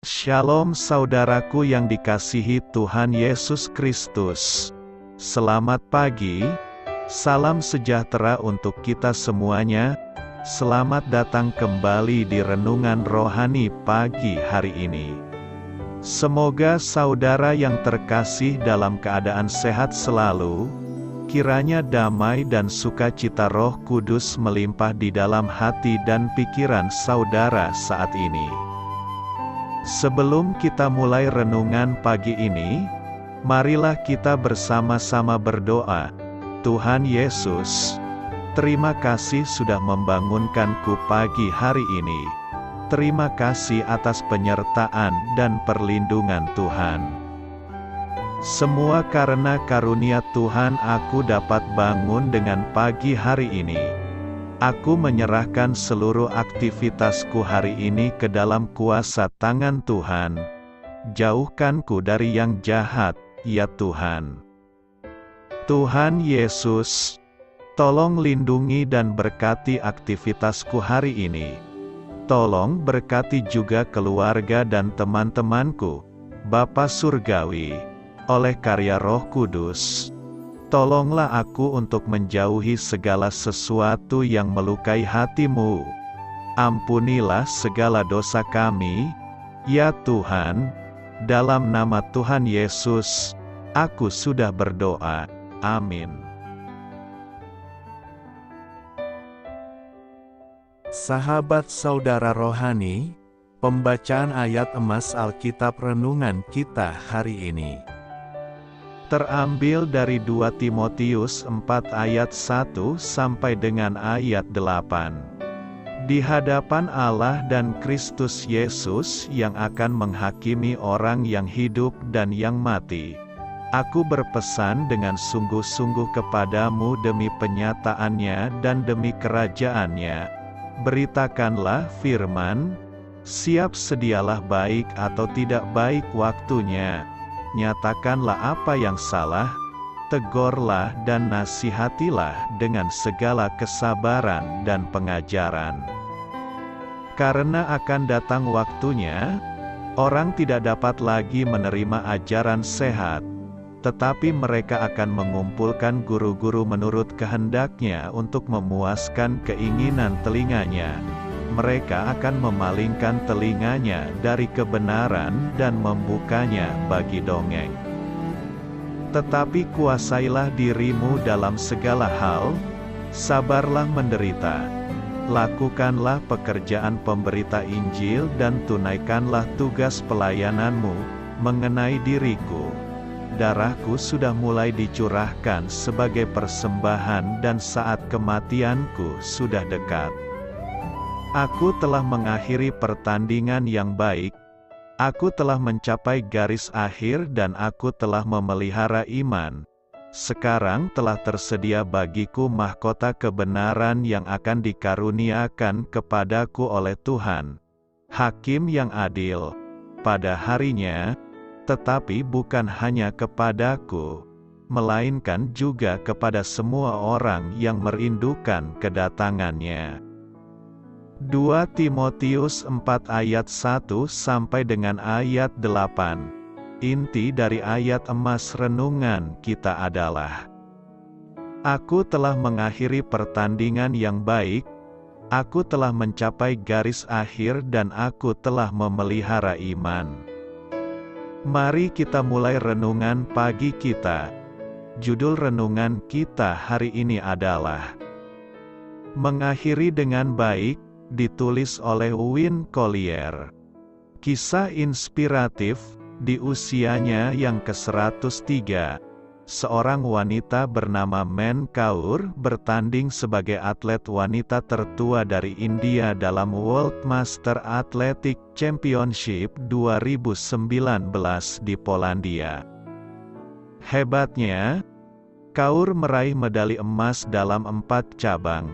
Shalom saudaraku yang dikasihi Tuhan Yesus Kristus. Selamat pagi, salam sejahtera untuk kita semuanya. Selamat datang kembali di Renungan Rohani pagi hari ini. Semoga saudara yang terkasih dalam keadaan sehat selalu. Kiranya damai dan sukacita Roh Kudus melimpah di dalam hati dan pikiran saudara saat ini. Sebelum kita mulai renungan pagi ini, marilah kita bersama-sama berdoa. Tuhan Yesus, terima kasih sudah membangunkanku pagi hari ini. Terima kasih atas penyertaan dan perlindungan Tuhan. Semua karena karunia Tuhan aku dapat bangun dengan pagi hari ini. Aku menyerahkan seluruh aktivitasku hari ini ke dalam kuasa tangan Tuhan. Jauhkanku dari yang jahat, ya Tuhan. Tuhan Yesus, tolong lindungi dan berkati aktivitasku hari ini. Tolong berkati juga keluarga dan teman-temanku, Bapa Surgawi, oleh karya Roh Kudus. Tolonglah aku untuk menjauhi segala sesuatu yang melukai hati-Mu. Ampunilah segala dosa kami, ya Tuhan. Dalam nama Tuhan Yesus, aku sudah berdoa. Amin. Sahabat saudara rohani, pembacaan ayat emas Alkitab renungan kita hari ini terambil dari 2 Timotius 4 ayat 1 sampai dengan ayat 8. Di hadapan Allah dan Kristus Yesus yang akan menghakimi orang yang hidup dan yang mati, aku berpesan dengan sungguh-sungguh kepadamu demi penyataannya dan demi kerajaannya. Beritakanlah firman, siap sedialah baik atau tidak baik waktunya. Nyatakanlah apa yang salah, tegurlah dan nasihatilah dengan segala kesabaran dan pengajaran. Karena akan datang waktunya, orang tidak dapat lagi menerima ajaran sehat, tetapi mereka akan mengumpulkan guru-guru menurut kehendaknya untuk memuaskan keinginan telinganya. Mereka akan memalingkan telinganya dari kebenaran dan membukanya bagi dongeng. Tetapi kuasailah dirimu dalam segala hal, sabarlah menderita. Lakukanlah pekerjaan pemberita Injil dan tunaikanlah tugas pelayananmu mengenai diriku. Darahku sudah mulai dicurahkan sebagai persembahan dan saat kematianku sudah dekat. Aku telah mengakhiri pertandingan yang baik, aku telah mencapai garis akhir dan aku telah memelihara iman. Sekarang telah tersedia bagiku mahkota kebenaran yang akan dikaruniakan kepadaku oleh Tuhan, Hakim yang adil, pada harinya, tetapi bukan hanya kepadaku, melainkan juga kepada semua orang yang merindukan kedatangannya. 2 Timotius 4 ayat 1 sampai dengan ayat 8. Inti dari ayat emas renungan kita adalah: Aku telah mengakhiri pertandingan yang baik, aku telah mencapai garis akhir dan aku telah memelihara iman. Mari kita mulai renungan pagi kita. Judul renungan kita hari ini adalah Mengakhiri dengan Baik, ditulis oleh Win Collier. Kisah inspiratif, di usianya yang ke-103, seorang wanita bernama Men Kaur bertanding sebagai atlet wanita tertua dari India dalam World Master Athletic Championship 2019 di Polandia. Hebatnya, Kaur meraih medali emas dalam 4 cabang: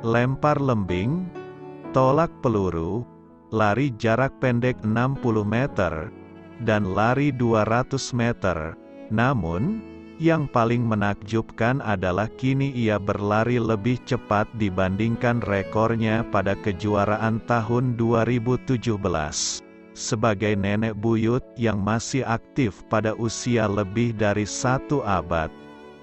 lempar lembing, tolak peluru, lari jarak pendek 60 meter, dan lari 200 meter. Namun, yang paling menakjubkan adalah kini ia berlari lebih cepat dibandingkan rekornya pada kejuaraan tahun 2017. sebagai nenek buyut yang masih aktif pada usia lebih dari 1 abad,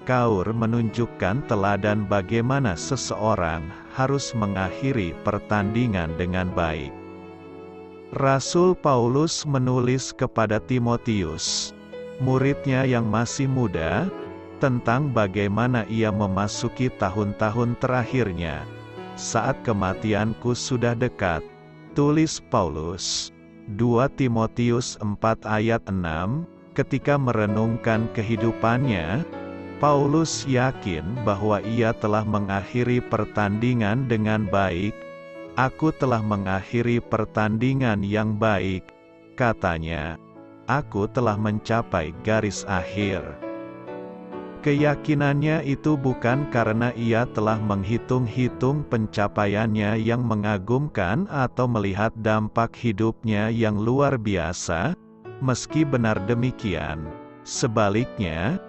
Kaur menunjukkan teladan bagaimana seseorang harus mengakhiri pertandingan dengan baik. Rasul Paulus menulis kepada Timotius, muridnya yang masih muda, tentang bagaimana ia memasuki tahun-tahun terakhirnya. Saat kematianku sudah dekat, tulis Paulus, 2 Timotius 4 ayat 6, ketika merenungkan kehidupannya, Paulus yakin bahwa ia telah mengakhiri pertandingan dengan baik. Aku telah mengakhiri pertandingan yang baik, katanya. Aku telah mencapai garis akhir. Keyakinannya itu bukan karena ia telah menghitung-hitung pencapaiannya yang mengagumkan atau melihat dampak hidupnya yang luar biasa. Meski benar demikian, sebaliknya,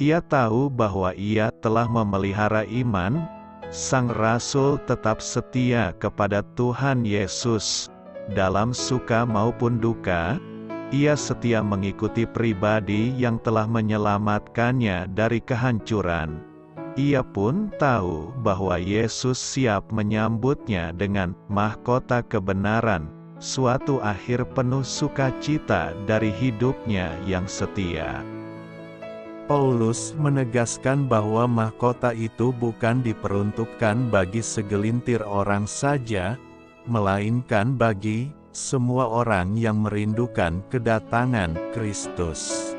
ia tahu bahwa ia telah memelihara iman. Sang Rasul tetap setia kepada Tuhan Yesus. Dalam suka maupun duka, ia setia mengikuti pribadi yang telah menyelamatkannya dari kehancuran. Ia pun tahu bahwa Yesus siap menyambutnya dengan mahkota kebenaran, suatu akhir penuh sukacita dari hidupnya yang setia. Paulus menegaskan bahwa mahkota itu bukan diperuntukkan bagi segelintir orang saja, melainkan bagi semua orang yang merindukan kedatangan Kristus.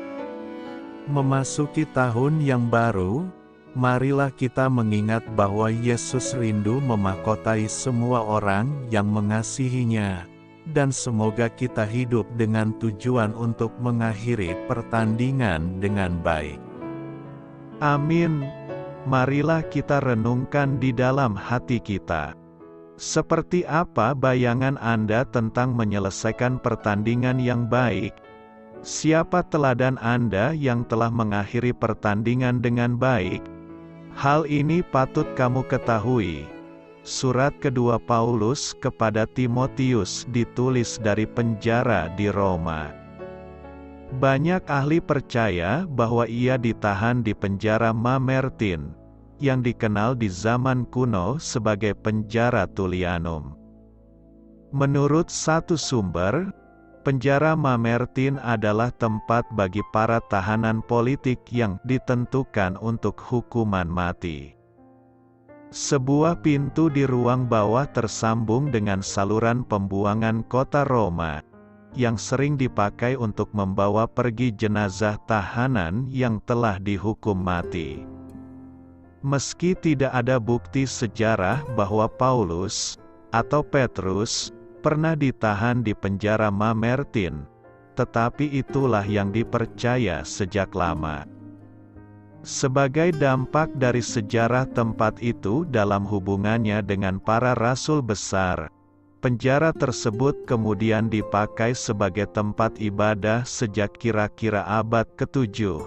Memasuki tahun yang baru, marilah kita mengingat bahwa Yesus rindu memahkotai semua orang yang mengasihinya, dan semoga kita hidup dengan tujuan untuk mengakhiri pertandingan dengan baik. Amin. Marilah kita renungkan di dalam hati kita. Seperti apa bayangan Anda tentang menyelesaikan pertandingan yang baik? Siapa teladan Anda yang telah mengakhiri pertandingan dengan baik? Hal ini patut kamu ketahui. Surat kedua Paulus kepada Timotius ditulis dari penjara di Roma. Banyak ahli percaya bahwa ia ditahan di penjara Mamertine, yang dikenal di zaman kuno sebagai penjara Tullianum. Menurut satu sumber, penjara Mamertine adalah tempat bagi para tahanan politik yang ditentukan untuk hukuman mati. Sebuah pintu di ruang bawah tersambung dengan saluran pembuangan kota Roma, yang sering dipakai untuk membawa pergi jenazah tahanan yang telah dihukum mati. Meski tidak ada bukti sejarah bahwa Paulus atau Petrus pernah ditahan di penjara Mamertine, tetapi itulah yang dipercaya sejak lama. Sebagai dampak dari sejarah tempat itu dalam hubungannya dengan para rasul besar, penjara tersebut kemudian dipakai sebagai tempat ibadah sejak kira-kira abad ke-7.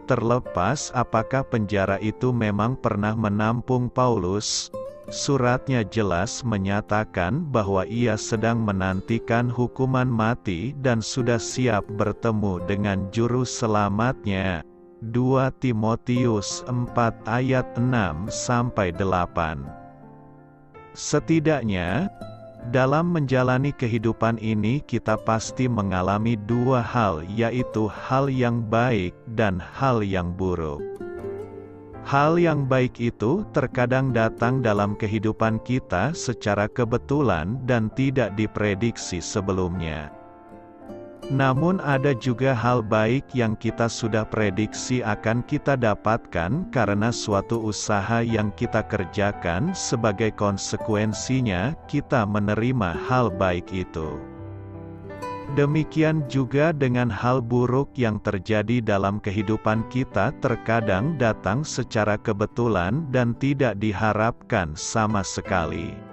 Terlepas apakah penjara itu memang pernah menampung Paulus, suratnya jelas menyatakan bahwa ia sedang menantikan hukuman mati dan sudah siap bertemu dengan juru selamatnya. 2 Timotius 4 ayat 6-8. Setidaknya, dalam menjalani kehidupan ini kita pasti mengalami dua hal, yaitu hal yang baik dan hal yang buruk. Hal yang baik itu terkadang datang dalam kehidupan kita secara kebetulan dan tidak diprediksi sebelumnya. Namun ada juga hal baik yang kita sudah prediksi akan kita dapatkan karena suatu usaha yang kita kerjakan. Sebagai konsekuensinya, kita menerima hal baik itu. Demikian juga dengan hal buruk yang terjadi dalam kehidupan kita, terkadang datang secara kebetulan dan tidak diharapkan sama sekali.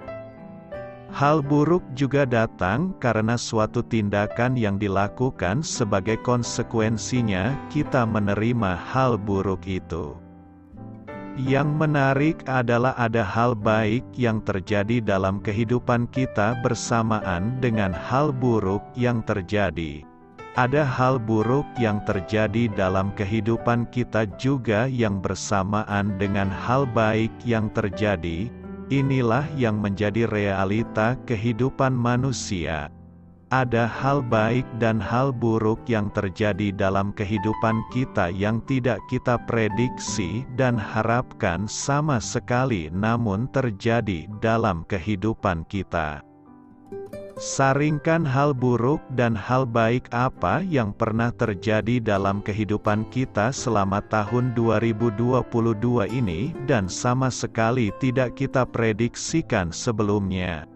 Hal buruk juga datang karena suatu tindakan yang dilakukan. Sebagai konsekuensinya, kita menerima hal buruk itu. Yang menarik adalah ada hal baik yang terjadi dalam kehidupan kita bersamaan dengan hal buruk yang terjadi. Ada hal buruk yang terjadi dalam kehidupan kita juga yang bersamaan dengan hal baik yang terjadi. Inilah yang menjadi realita kehidupan manusia. Ada hal baik dan hal buruk yang terjadi dalam kehidupan kita yang tidak kita prediksi dan harapkan sama sekali, namun terjadi dalam kehidupan kita. Saringkan hal buruk dan hal baik apa yang pernah terjadi dalam kehidupan kita selama tahun 2022 ini dan sama sekali tidak kita prediksikan sebelumnya.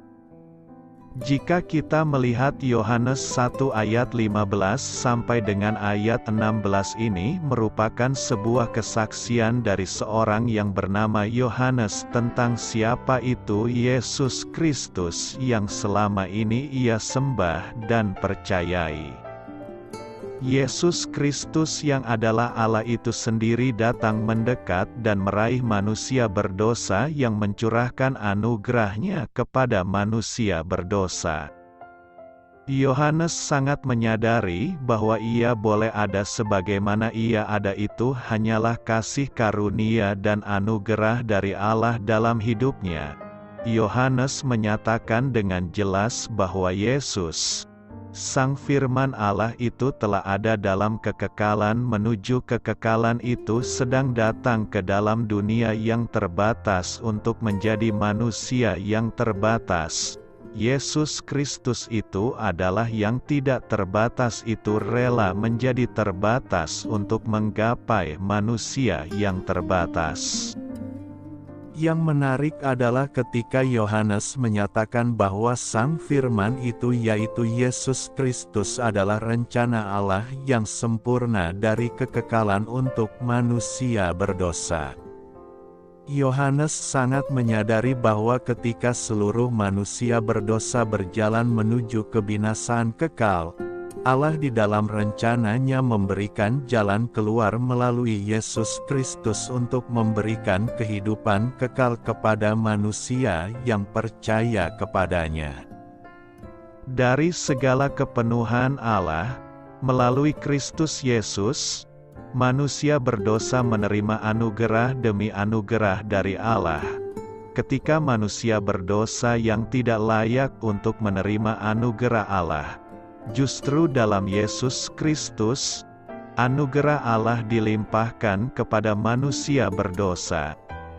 Jika kita melihat Yohanes 1 ayat 15 sampai dengan ayat 16 ini merupakan sebuah kesaksian dari seorang yang bernama Yohanes tentang siapa itu Yesus Kristus yang selama ini ia sembah dan percayai. Yesus Kristus yang adalah Allah itu sendiri datang mendekat dan meraih manusia berdosa yang mencurahkan anugerah-Nya kepada manusia berdosa. Yohanes sangat menyadari bahwa ia boleh ada sebagaimana ia ada itu hanyalah kasih karunia dan anugerah dari Allah dalam hidupnya. Yohanes menyatakan dengan jelas bahwa Yesus, Sang Firman Allah itu telah ada dalam kekekalan menuju kekekalan itu sedang datang ke dalam dunia yang terbatas untuk menjadi manusia yang terbatas. Yesus Kristus itu adalah yang tidak terbatas itu rela menjadi terbatas untuk menggapai manusia yang terbatas. Yang menarik adalah ketika Yohanes menyatakan bahwa Sang Firman itu yaitu Yesus Kristus adalah rencana Allah yang sempurna dari kekekalan untuk manusia berdosa. Yohanes sangat menyadari bahwa ketika seluruh manusia berdosa berjalan menuju kebinasaan kekal, Allah di dalam rencananya memberikan jalan keluar melalui Yesus Kristus untuk memberikan kehidupan kekal kepada manusia yang percaya kepadanya. Dari segala kepenuhan Allah, melalui Kristus Yesus, manusia berdosa menerima anugerah demi anugerah dari Allah. Ketika manusia berdosa yang tidak layak untuk menerima anugerah Allah, justru dalam Yesus Kristus, anugerah Allah dilimpahkan kepada manusia berdosa.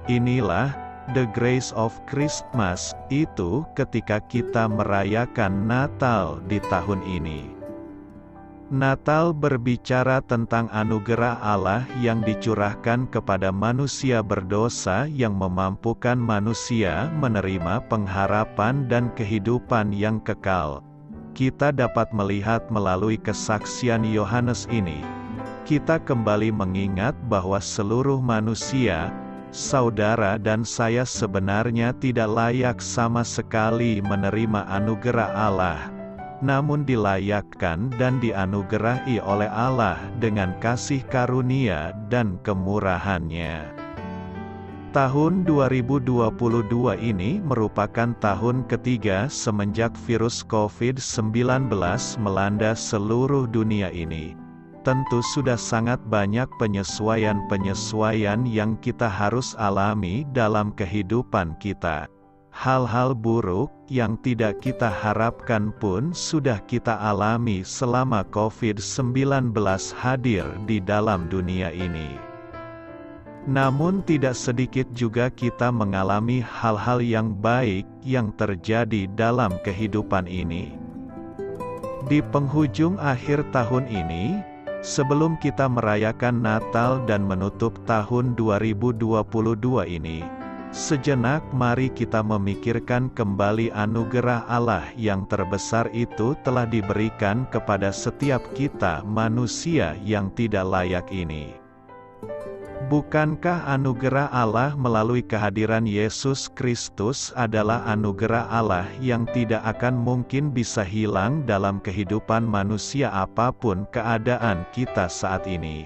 Inilah the grace of Christmas, itu ketika kita merayakan Natal di tahun ini. Natal berbicara tentang anugerah Allah yang dicurahkan kepada manusia berdosa yang memampukan manusia menerima pengharapan dan kehidupan yang kekal. Kita dapat melihat melalui kesaksian Yohanes ini, kita kembali mengingat bahwa seluruh manusia, saudara dan saya sebenarnya tidak layak sama sekali menerima anugerah Allah, namun dilayakkan dan dianugerahi oleh Allah dengan kasih karunia dan kemurahan-Nya. Tahun 2022 ini merupakan tahun ketiga semenjak virus COVID-19 melanda seluruh dunia ini. Tentu sudah sangat banyak penyesuaian-penyesuaian yang kita harus alami dalam kehidupan kita. Hal-hal buruk yang tidak kita harapkan pun sudah kita alami selama COVID-19 hadir di dalam dunia ini. Namun tidak sedikit juga kita mengalami hal-hal yang baik yang terjadi dalam kehidupan ini. Di penghujung akhir tahun ini, sebelum kita merayakan Natal dan menutup tahun 2022 ini, sejenak mari kita memikirkan kembali anugerah Allah yang terbesar itu telah diberikan kepada setiap kita manusia yang tidak layak ini. Bukankah anugerah Allah melalui kehadiran Yesus Kristus adalah anugerah Allah yang tidak akan mungkin bisa hilang dalam kehidupan manusia apapun keadaan kita saat ini?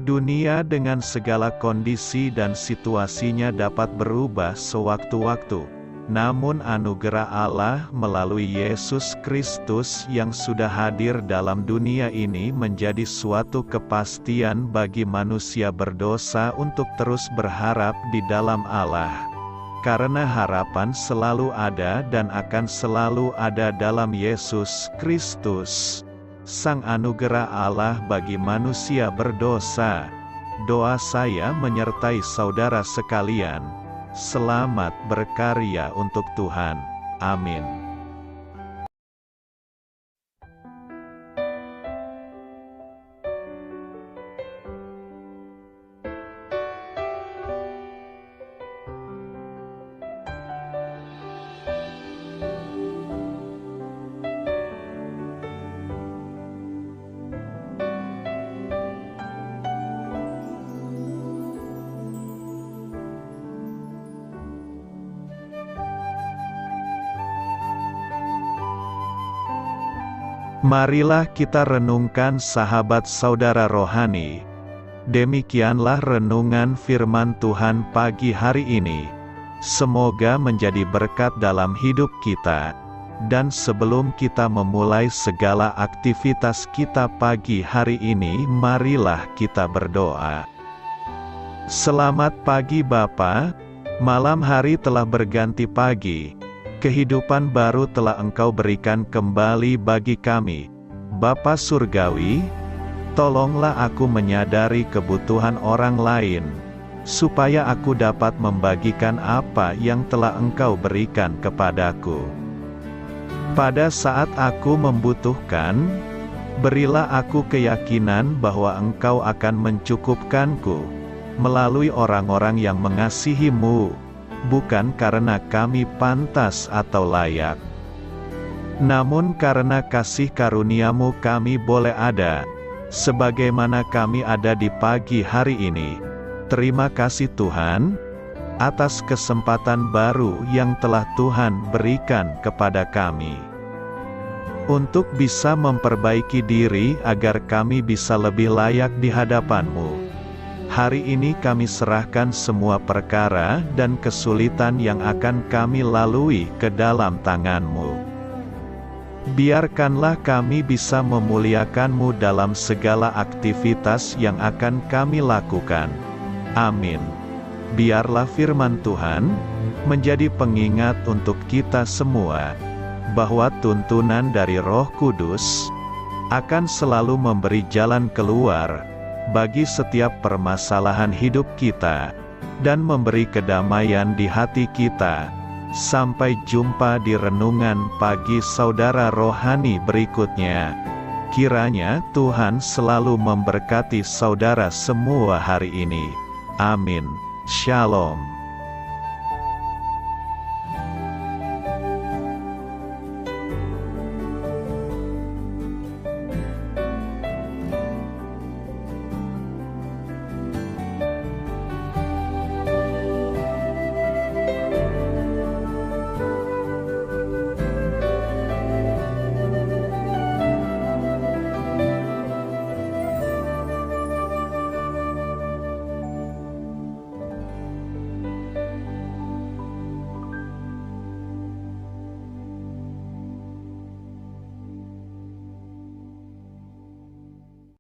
Dunia dengan segala kondisi dan situasinya dapat berubah sewaktu-waktu. Namun anugerah Allah melalui Yesus Kristus yang sudah hadir dalam dunia ini menjadi suatu kepastian bagi manusia berdosa untuk terus berharap di dalam Allah. Karena harapan selalu ada dan akan selalu ada dalam Yesus Kristus, Sang anugerah Allah bagi manusia berdosa. Doa saya menyertai saudara sekalian. Selamat berkarya untuk Tuhan. Amin. Marilah kita renungkan sahabat saudara rohani. Demikianlah renungan firman Tuhan pagi hari ini. Semoga menjadi berkat dalam hidup kita. Dan sebelum kita memulai segala aktivitas kita pagi hari ini, marilah kita berdoa. Selamat pagi Bapa, malam hari telah berganti pagi. Kehidupan baru telah Engkau berikan kembali bagi kami. Bapa Surgawi, tolonglah aku menyadari kebutuhan orang lain, supaya aku dapat membagikan apa yang telah Engkau berikan kepadaku. Pada saat aku membutuhkan, berilah aku keyakinan bahwa Engkau akan mencukupkanku, melalui orang-orang yang mengasihi-Mu, bukan karena kami pantas atau layak, namun karena kasih karunia-Mu kami boleh ada, sebagaimana kami ada di pagi hari ini. Terima kasih Tuhan, atas kesempatan baru yang telah Tuhan berikan kepada kami, untuk bisa memperbaiki diri agar kami bisa lebih layak di hadapan-Mu. Hari ini kami serahkan semua perkara dan kesulitan yang akan kami lalui ke dalam tangan-Mu. Biarkanlah kami bisa memuliakan-Mu dalam segala aktivitas yang akan kami lakukan. Amin. Biarlah firman Tuhan menjadi pengingat untuk kita semua, bahwa tuntunan dari Roh Kudus akan selalu memberi jalan keluar bagi setiap permasalahan hidup kita, dan memberi kedamaian di hati kita. Sampai jumpa di renungan pagi saudara rohani berikutnya. Kiranya Tuhan selalu memberkati saudara semua hari ini. Amin. Shalom.